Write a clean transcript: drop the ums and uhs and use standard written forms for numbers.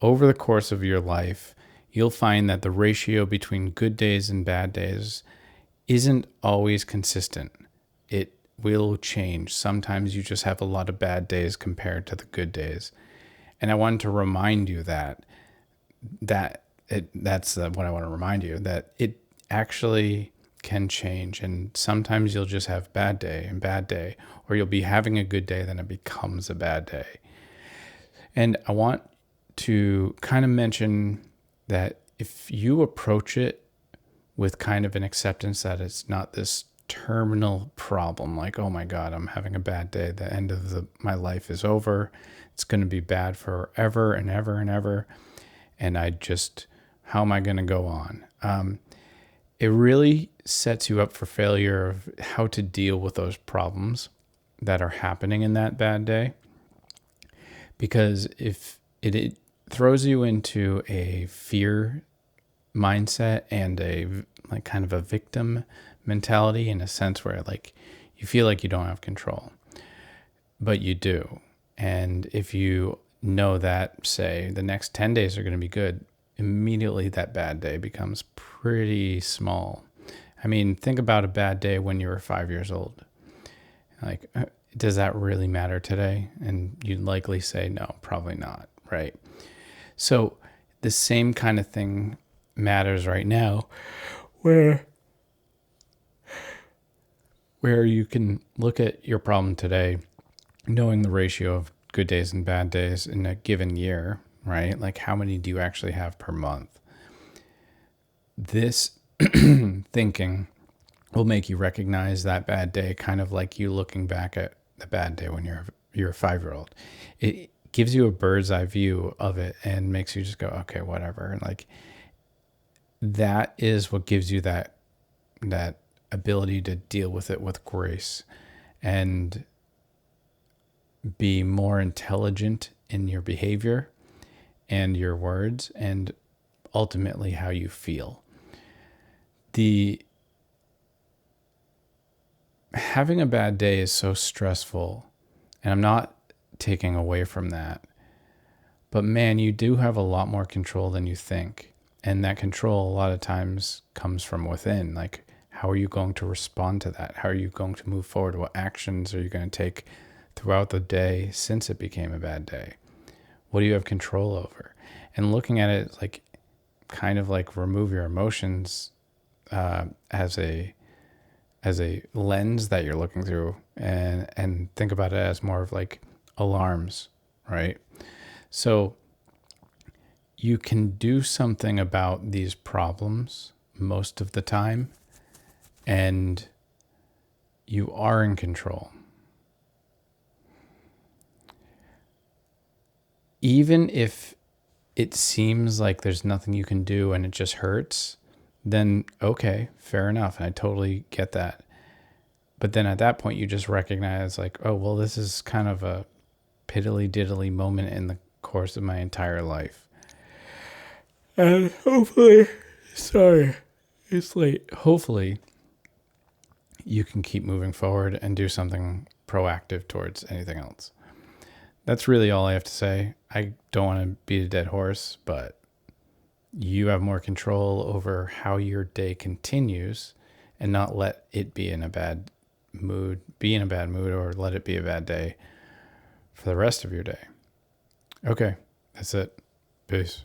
over the course of your life, you'll find that the ratio between good days and bad days isn't always consistent. It will change. Sometimes you just have a lot of bad days compared to the good days. And I wanted to remind you that's what I want to remind you, that it actually can change. And sometimes you'll just have bad day and bad day, or you'll be having a good day, then it becomes a bad day. And I want to kind of mention that if you approach it with kind of an acceptance that it's not this terminal problem, like, oh my God, I'm having a bad day, the end of my life is over, it's going to be bad forever and ever and ever, and how am I going to go on? It really sets you up for failure of how to deal with those problems that are happening in that bad day. Because if it throws you into a fear mindset and like kind of a victim mentality, in a sense where like you feel like you don't have control, but you do. And if you know that, say, the next 10 days are going to be good, immediately that bad day becomes pretty small. I mean, think about a bad day when you were 5 years old. Like, does that really matter today? And you'd likely say, no, probably not, right? So the same kind of thing matters right now, where you can look at your problem today, knowing the ratio of good days and bad days in a given year, right? Like, how many do you actually have per month? This thinking will make you recognize that bad day, kind of like you looking back at the bad day when you're a 5-year-old. It gives you a bird's eye view of it and makes you just go, okay, whatever. And like, that is what gives you that ability to deal with it with grace and be more intelligent in your behavior and your words and ultimately how you feel. Having a bad day is so stressful, and I'm not taking away from that, but man, you do have a lot more control than you think. And that control a lot of times comes from within. Like, how are you going to respond to that? How are you going to move forward? What actions are you going to take throughout the day since it became a bad day? What do you have control over? And looking at it like, kind of like, remove your emotions as a lens that you're looking through, and think about it as more of like alarms, right? So you can do something about these problems most of the time, and you are in control. Even if it seems like there's nothing you can do and it just hurts, then okay, fair enough. And I totally get that. But then at that point, you just recognize like, oh, well, this is kind of a piddly diddly moment in the course of my entire life. And hopefully, sorry, it's late. Hopefully, you can keep moving forward and do something proactive towards anything else. That's really all I have to say. I don't want to beat a dead horse, but you have more control over how your day continues and not let it be in a bad mood, or let it be a bad day for the rest of your day. Okay, that's it. Peace.